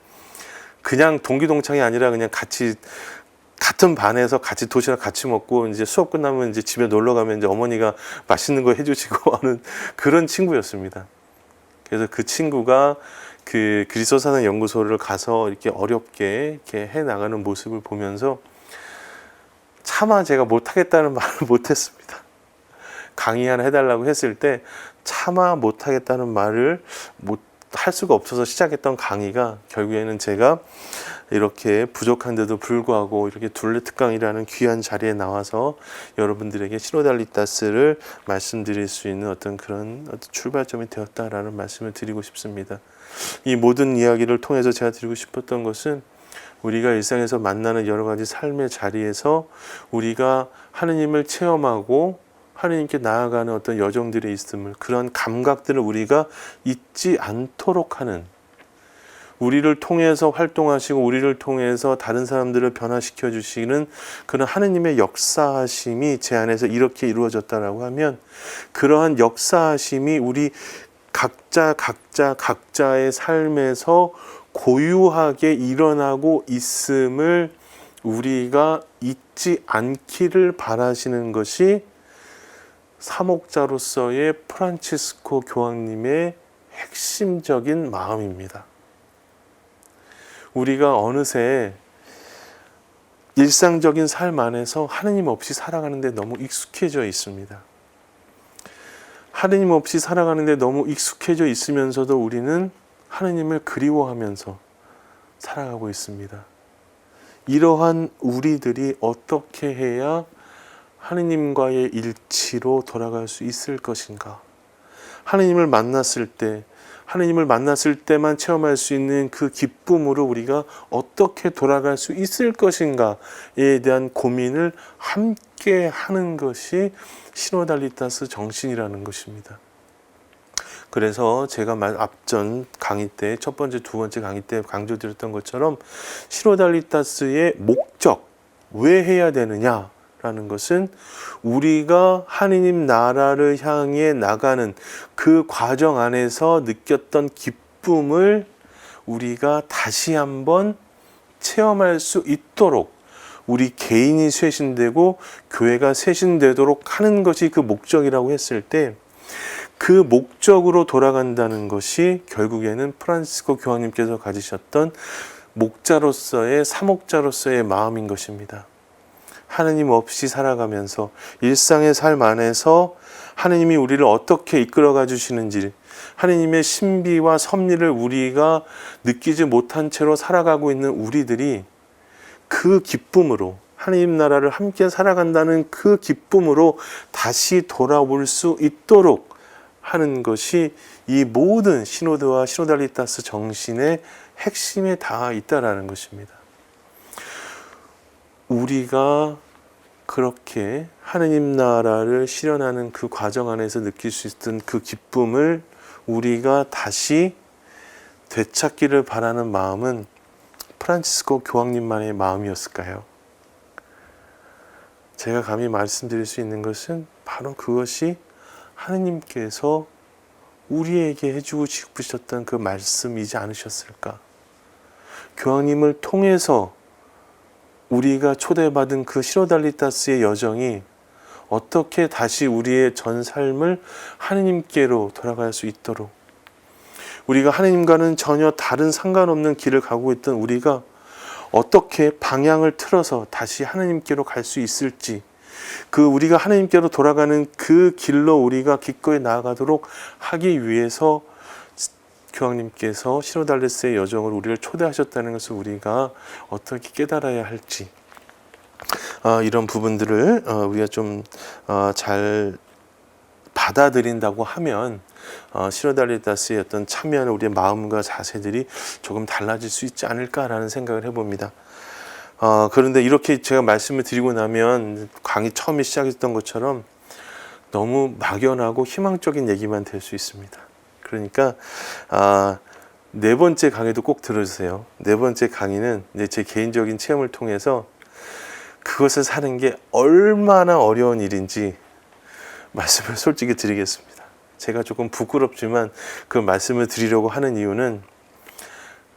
그냥 동기동창이 아니라 그냥 같은 반에서 같이 도시락 같이 먹고, 이제 수업 끝나면 이제 집에 놀러 가면 이제 어머니가 맛있는 거 해주시고 하는 그런 친구였습니다. 그래서 그 친구가 그리스도 사상 연구소를 가서 이렇게 어렵게 이렇게 해 나가는 모습을 보면서 차마 제가 못하겠다는 말을 못했습니다. 강의 하나 해달라고 했을 때 차마 못하겠다는 말을 할 수가 없어서 시작했던 강의가, 결국에는 제가 이렇게 부족한데도 불구하고 이렇게 둘레 특강이라는 귀한 자리에 나와서 여러분들에게 시노달리타스를 말씀드릴 수 있는 어떤 출발점이 되었다라는 말씀을 드리고 싶습니다. 이 모든 이야기를 통해서 제가 드리고 싶었던 것은, 우리가 일상에서 만나는 여러 가지 삶의 자리에서 우리가 하느님을 체험하고 하느님께 나아가는 어떤 여정들이 있음을, 그런 감각들을 우리가 잊지 않도록 하는, 우리를 통해서 활동하시고 우리를 통해서 다른 사람들을 변화시켜 주시는 그런 하느님의 역사하심이 제 안에서 이렇게 이루어졌다라고 하면, 그러한 역사하심이 우리 각자의 삶에서 고유하게 일어나고 있음을 우리가 잊지 않기를 바라시는 것이 사목자로서의 프란치스코 교황님의 핵심적인 마음입니다. 우리가 어느새 일상적인 삶 안에서 하느님 없이 살아가는데 너무 익숙해져 있습니다. 하느님 없이 살아가는데 너무 익숙해져 있으면서도 우리는 하느님을 그리워하면서 살아가고 있습니다. 이러한 우리들이 어떻게 해야 하느님과의 일치로 돌아갈 수 있을 것인가? 하느님을 만났을 때만 체험할 수 있는 그 기쁨으로 우리가 어떻게 돌아갈 수 있을 것인가에 대한 고민을 함께 하는 것이 시노달리타스 정신이라는 것입니다. 그래서 제가 앞전 강의 때, 첫 번째, 두 번째 강의 때 강조드렸던 것처럼 시노달리타스의 목적, 왜 해야 되느냐라는 것은 우리가 하느님 나라를 향해 나가는 그 과정 안에서 느꼈던 기쁨을 우리가 다시 한번 체험할 수 있도록, 우리 개인이 쇄신되고 교회가 쇄신되도록 하는 것이 그 목적이라고 했을 때, 그 목적으로 돌아간다는 것이 결국에는 프란시스코 교황님께서 가지셨던 목자로서의, 사목자로서의 마음인 것입니다. 하느님 없이 살아가면서 일상의 삶 안에서 하느님이 우리를 어떻게 이끌어가 주시는지, 하느님의 신비와 섭리를 우리가 느끼지 못한 채로 살아가고 있는 우리들이 그 기쁨으로, 하느님 나라를 함께 살아간다는 그 기쁨으로 다시 돌아올 수 있도록 하는 것이 이 모든 시노드와 시노달리타스 정신의 핵심에 다 있다라는 것입니다. 우리가 그렇게 하느님 나라를 실현하는 그 과정 안에서 느낄 수 있던 그 기쁨을 우리가 다시 되찾기를 바라는 마음은 프란치스코 교황님만의 마음이었을까요? 제가 감히 말씀드릴 수 있는 것은 바로 그것이 하느님께서 우리에게 해주고 싶으셨던 그 말씀이지 않으셨을까? 교황님을 통해서 우리가 초대받은 그 시노달리타스의 여정이 어떻게 다시 우리의 전 삶을 하느님께로 돌아갈 수 있도록, 우리가 하느님과는 전혀 다른 상관없는 길을 가고 있던 우리가 어떻게 방향을 틀어서 다시 하느님께로 갈 수 있을지, 그 우리가 하느님께로 돌아가는 그 길로 우리가 기꺼이 나아가도록 하기 위해서 교황님께서 시노달리스의 여정을 우리를 초대하셨다는 것을 우리가 어떻게 깨달아야 할지, 이런 부분들을 우리가 좀 잘 받아들인다고 하면 시노달리타스의 어떤 참여하는 우리의 마음과 자세들이 조금 달라질 수 있지 않을까라는 생각을 해봅니다. 그런데 이렇게 제가 말씀을 드리고 나면 강의 처음에 시작했던 것처럼 너무 막연하고 희망적인 얘기만 될 수 있습니다. 그러니까 네 번째 강의도 꼭 들어주세요. 네 번째 강의는 이제 제 개인적인 체험을 통해서 그것을 사는 게 얼마나 어려운 일인지 말씀을 솔직히 드리겠습니다. 제가 조금 부끄럽지만 그 말씀을 드리려고 하는 이유는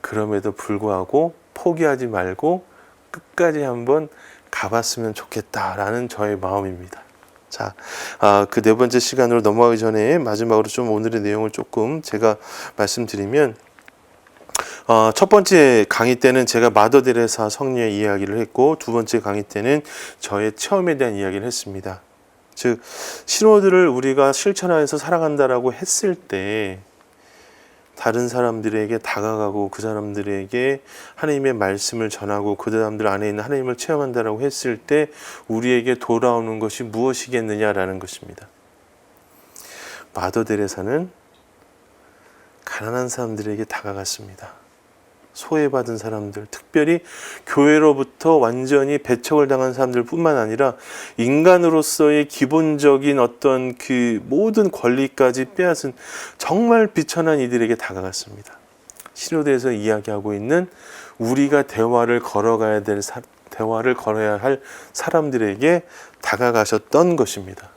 그럼에도 불구하고 포기하지 말고 끝까지 한번 가봤으면 좋겠다라는 저의 마음입니다. 자, 그 네 번째 시간으로 넘어가기 전에 마지막으로 좀 오늘의 내용을 조금 제가 말씀드리면, 첫 번째 강의 때는 제가 마더 데레사 성녀의 이야기를 했고, 두 번째 강의 때는 저의 체험에 대한 이야기를 했습니다. 즉, 신호들을 우리가 실천하면서 살아간다라고 했을 때 다른 사람들에게 다가가고 그 사람들에게 하나님의 말씀을 전하고 그 사람들 안에 있는 하나님을 체험한다라고 했을 때 우리에게 돌아오는 것이 무엇이겠느냐라는 것입니다. 마더 데레사는 가난한 사람들에게 다가갔습니다. 소외받은 사람들, 특별히 교회로부터 완전히 배척을 당한 사람들 뿐만 아니라 인간으로서의 기본적인 어떤 그 모든 권리까지 빼앗은 정말 비천한 이들에게 다가갔습니다. 신호대에서 이야기하고 있는 우리가 대화를 걸어야 할 사람들에게 다가가셨던 것입니다.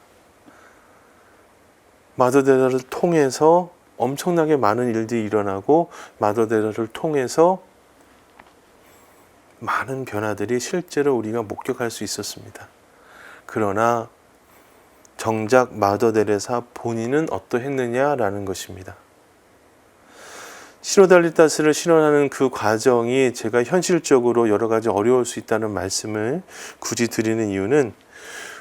마더 데레사를 통해서 엄청나게 많은 일들이 일어나고 마더 데레사를 통해서 많은 변화들이 실제로 우리가 목격할 수 있었습니다. 그러나 정작 마더 데레사 본인은 어떠했느냐라는 것입니다. 시로달리타스를 실현하는 그 과정이 제가 현실적으로 여러 가지 어려울 수 있다는 말씀을 굳이 드리는 이유는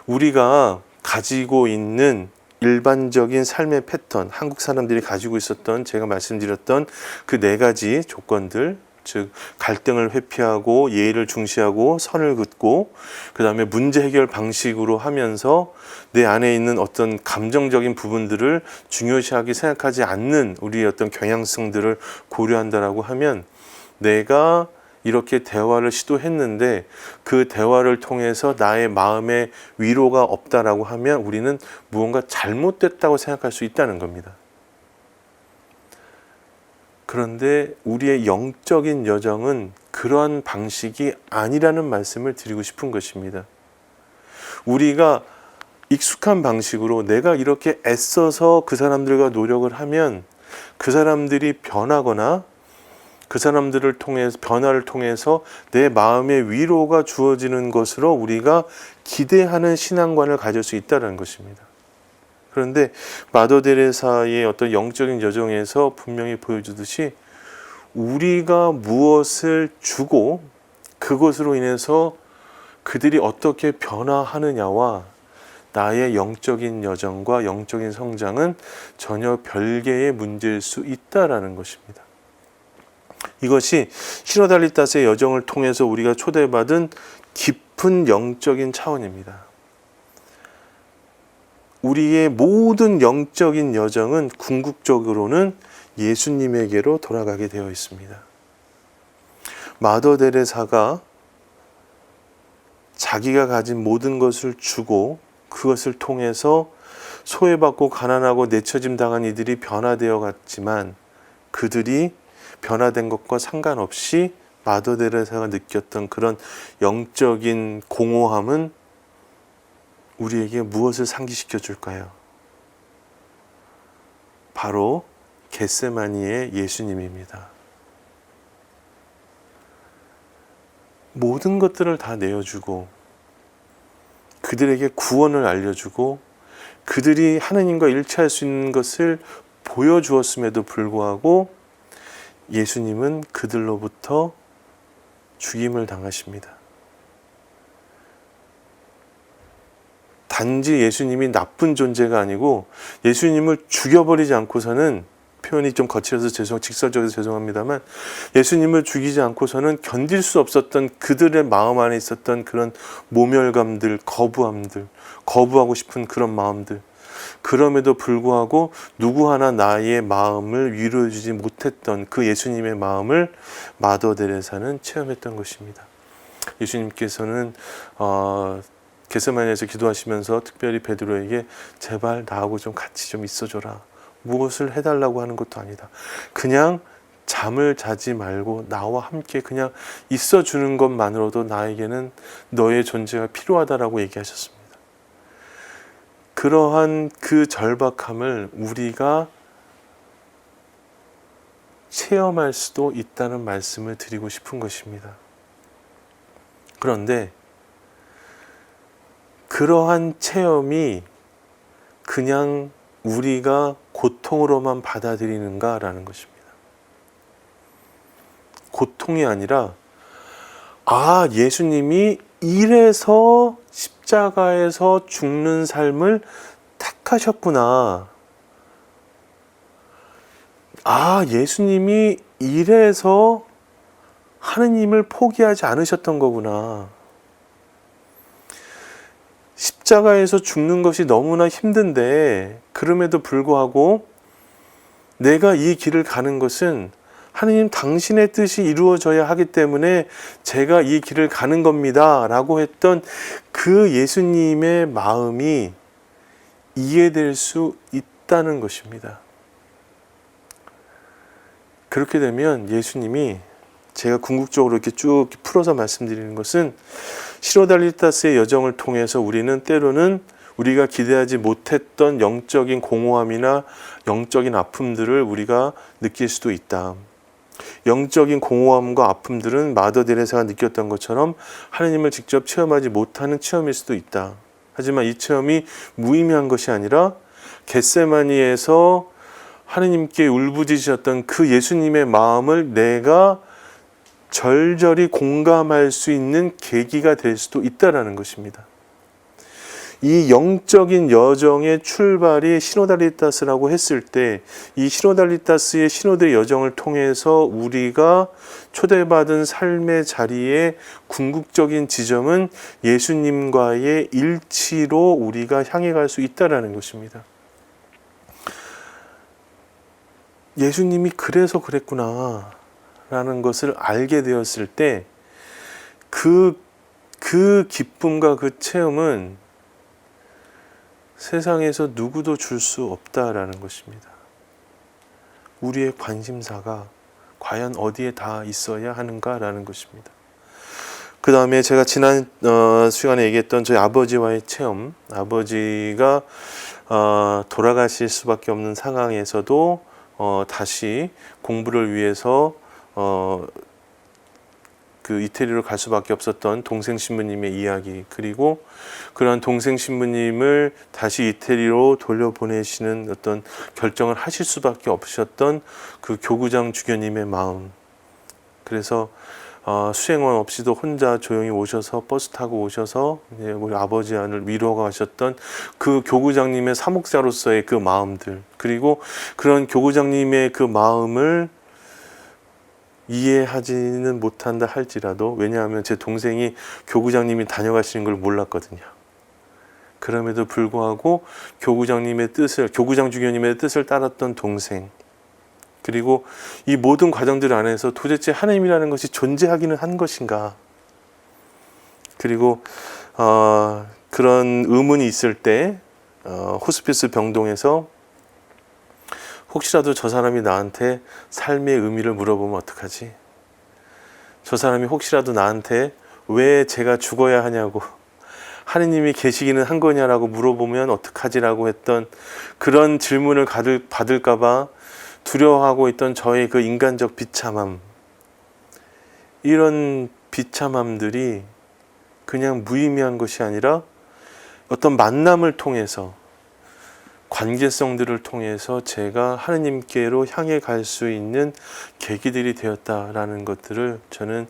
우리가 가지고 있는 일반적인 삶의 패턴, 한국 사람들이 가지고 있었던 제가 말씀드렸던 그 네 가지 조건들, 즉 갈등을 회피하고 예의를 중시하고 선을 긋고 그 다음에 문제 해결 방식으로 하면서 내 안에 있는 어떤 감정적인 부분들을 중요시하게 생각하지 않는 우리의 어떤 경향성들을 고려한다라고 하면 내가 이렇게 대화를 시도했는데 그 대화를 통해서 나의 마음에 위로가 없다라고 하면 우리는 무언가 잘못됐다고 생각할 수 있다는 겁니다. 그런데 우리의 영적인 여정은 그러한 방식이 아니라는 말씀을 드리고 싶은 것입니다. 우리가 익숙한 방식으로 내가 이렇게 애써서 그 사람들과 노력을 하면 그 사람들이 변하거나 그 사람들을 통해서 변화를 통해서 내 마음의 위로가 주어지는 것으로 우리가 기대하는 신앙관을 가질 수 있다는 것입니다. 그런데 마더 데레사의 어떤 영적인 여정에서 분명히 보여주듯이 우리가 무엇을 주고 그것으로 인해서 그들이 어떻게 변화하느냐와 나의 영적인 여정과 영적인 성장은 전혀 별개의 문제일 수 있다라는 것입니다. 이것이 시로달리타스의 여정을 통해서 우리가 초대받은 깊은 영적인 차원입니다. 우리의 모든 영적인 여정은 궁극적으로는 예수님에게로 돌아가게 되어 있습니다. 마더 데레사가 자기가 가진 모든 것을 주고 그것을 통해서 소외받고 가난하고 내처짐 당한 이들이 변화되어 갔지만 그들이 변화된 것과 상관없이 마더 데레사가 느꼈던 그런 영적인 공허함은 우리에게 무엇을 상기시켜 줄까요? 바로 겟세마니의 예수님입니다. 모든 것들을 다 내어주고 그들에게 구원을 알려주고 그들이 하느님과 일치할 수 있는 것을 보여주었음에도 불구하고 예수님은 그들로부터 죽임을 당하십니다. 단지 예수님이 나쁜 존재가 아니고 예수님을 죽여버리지 않고서는, 표현이 좀 거칠어서 직설적으로 죄송합니다만, 예수님을 죽이지 않고서는 견딜 수 없었던 그들의 마음 안에 있었던 그런 모멸감들, 거부함들, 거부하고 싶은 그런 마음들, 그럼에도 불구하고 누구 하나 나의 마음을 위로해주지 못했던 그 예수님의 마음을 마더 데레사는 체험했던 것입니다. 예수님께서는 겟세마니에서 기도하시면서 특별히 베드로에게 제발 나하고 좀 같이 좀 있어줘라. 무엇을 해달라고 하는 것도 아니다. 그냥 잠을 자지 말고 나와 함께 그냥 있어주는 것만으로도 나에게는 너의 존재가 필요하다라고 얘기하셨습니다. 그러한 그 절박함을 우리가 체험할 수도 있다는 말씀을 드리고 싶은 것입니다. 그런데 그러한 체험이 그냥 우리가 고통으로만 받아들이는가라는 것입니다. 고통이 아니라 예수님이 이래서 십자가에서 죽는 삶을 택하셨구나. 예수님이 이래서 하느님을 포기하지 않으셨던 거구나. 십자가에서 죽는 것이 너무나 힘든데 그럼에도 불구하고 내가 이 길을 가는 것은 하느님 당신의 뜻이 이루어져야 하기 때문에 제가 이 길을 가는 겁니다 라고 했던 그 예수님의 마음이 이해될 수 있다는 것입니다. 그렇게 되면 예수님이, 제가 궁극적으로 이렇게 쭉 풀어서 말씀드리는 것은, 시로달리타스의 여정을 통해서 우리는 때로는 우리가 기대하지 못했던 영적인 공허함이나 영적인 아픔들을 우리가 느낄 수도 있다. 영적인 공허함과 아픔들은 마더 데레사가 느꼈던 것처럼 하느님을 직접 체험하지 못하는 체험일 수도 있다. 하지만 이 체험이 무의미한 것이 아니라 겟세마니에서 하느님께 울부짖으셨던 그 예수님의 마음을 내가 절절히 공감할 수 있는 계기가 될 수도 있다라는 것입니다. 이 영적인 여정의 출발이 시노달리타스라고 했을 때 이 시노달리타스의 신호대 여정을 통해서 우리가 초대받은 삶의 자리의 궁극적인 지점은 예수님과의 일치로 우리가 향해 갈 수 있다라는 것입니다. 예수님이 그래서 그랬구나 라는 것을 알게 되었을 때 그 기쁨과 그 체험은 세상에서 누구도 줄 수 없다라는 것입니다. 우리의 관심사가 과연 어디에 다 있어야 하는가라는 것입니다. 그 다음에 제가 지난 시간에 얘기했던 저희 아버지와의 체험, 아버지가 돌아가실 수밖에 없는 상황에서도 다시 공부를 위해서 그 이태리로 갈 수밖에 없었던 동생 신부님의 이야기, 그리고 그런 동생 신부님을 다시 이태리로 돌려보내시는 어떤 결정을 하실 수밖에 없으셨던 그 교구장 주교님의 마음. 그래서 수행원 없이도 혼자 조용히 오셔서 버스 타고 오셔서 우리 아버지 안을 위로하셨던 그 교구장님의 사목자로서의 그 마음들, 그리고 그런 교구장님의 그 마음을 이해하지는 못한다 할지라도, 왜냐하면 제 동생이 교구장님이 다녀가시는 걸 몰랐거든요. 그럼에도 불구하고 교구장님의 뜻을, 교구장 주교님의 뜻을 따랐던 동생, 그리고 이 모든 과정들 안에서 도대체 하나님이라는 것이 존재하기는 한 것인가, 그리고 그런 의문이 있을 때 호스피스 병동에서 혹시라도 저 사람이 나한테 삶의 의미를 물어보면 어떡하지? 저 사람이 혹시라도 나한테 왜 제가 죽어야 하냐고, 하느님이 계시기는 한 거냐라고 물어보면 어떡하지라고 했던 그런 질문을 받을까봐 두려워하고 있던 저의 그 인간적 비참함, 이런 비참함들이 그냥 무의미한 것이 아니라 어떤 만남을 통해서, 관계성들을 통해서 제가 하느님께로 향해 갈 수 있는 계기들이 되었다라는 것들을 저는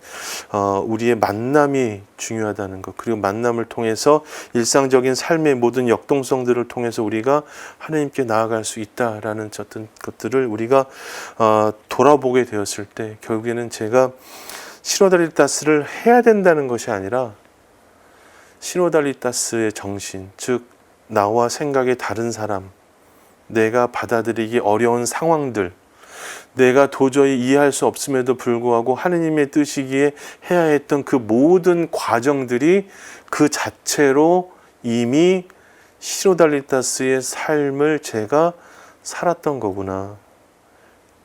우리의 만남이 중요하다는 것, 그리고 만남을 통해서 일상적인 삶의 모든 역동성들을 통해서 우리가 하느님께 나아갈 수 있다라는 어떤 것들을 우리가 돌아보게 되었을 때, 결국에는 제가 시노달리타스를 해야 된다는 것이 아니라 시노달리타스의 정신, 즉 나와 생각이 다른 사람, 내가 받아들이기 어려운 상황들, 내가 도저히 이해할 수 없음에도 불구하고 하느님의 뜻이기에 해야 했던 그 모든 과정들이 그 자체로 이미 시노달리타스의 삶을 제가 살았던 거구나.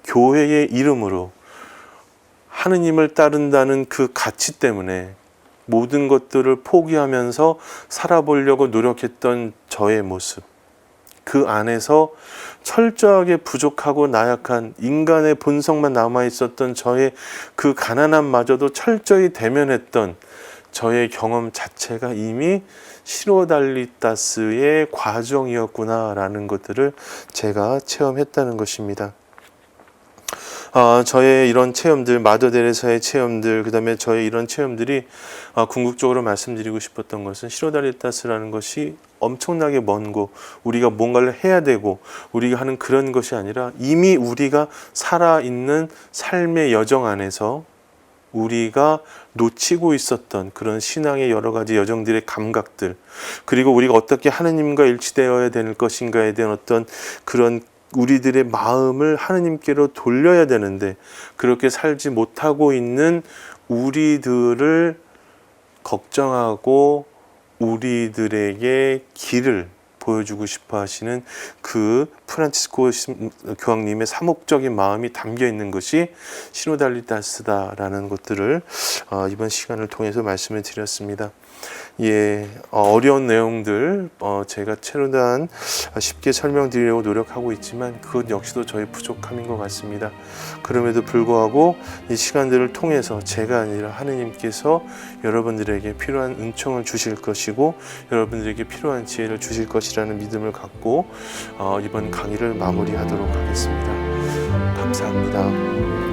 교회의 이름으로 하느님을 따른다는 그 가치 때문에 모든 것들을 포기하면서 살아보려고 노력했던 저의 모습, 그 안에서 철저하게 부족하고 나약한 인간의 본성만 남아있었던 저의 그 가난함마저도 철저히 대면했던 저의 경험 자체가 이미 시노달리타스의 과정이었구나라는 것들을 제가 체험했다는 것입니다. 저의 이런 체험들, 마더 데레사의 체험들, 그 다음에 저의 이런 체험들이 궁극적으로 말씀드리고 싶었던 것은 시노달리타스라는 것이 엄청나게 먼고 우리가 뭔가를 해야 되고 우리가 하는 그런 것이 아니라 이미 우리가 살아있는 삶의 여정 안에서 우리가 놓치고 있었던 그런 신앙의 여러 가지 여정들의 감각들, 그리고 우리가 어떻게 하느님과 일치되어야 될 것인가에 대한 어떤 그런 우리들의 마음을 하느님께로 돌려야 되는데 그렇게 살지 못하고 있는 우리들을 걱정하고 우리들에게 길을 보여주고 싶어 하시는 그 프란치스코 교황님의 사목적인 마음이 담겨 있는 것이 시노달리타스다라는 것들을 이번 시간을 통해서 말씀을 드렸습니다. 예, 어려운 내용들 제가 최대한 쉽게 설명드리려고 노력하고 있지만 그것 역시도 저의 부족함인 것 같습니다. 그럼에도 불구하고 이 시간들을 통해서 제가 아니라 하느님께서 여러분들에게 필요한 은총을 주실 것이고 여러분들에게 필요한 지혜를 주실 것이라는 믿음을 갖고 이번 강의를 마무리하도록 하겠습니다. 감사합니다.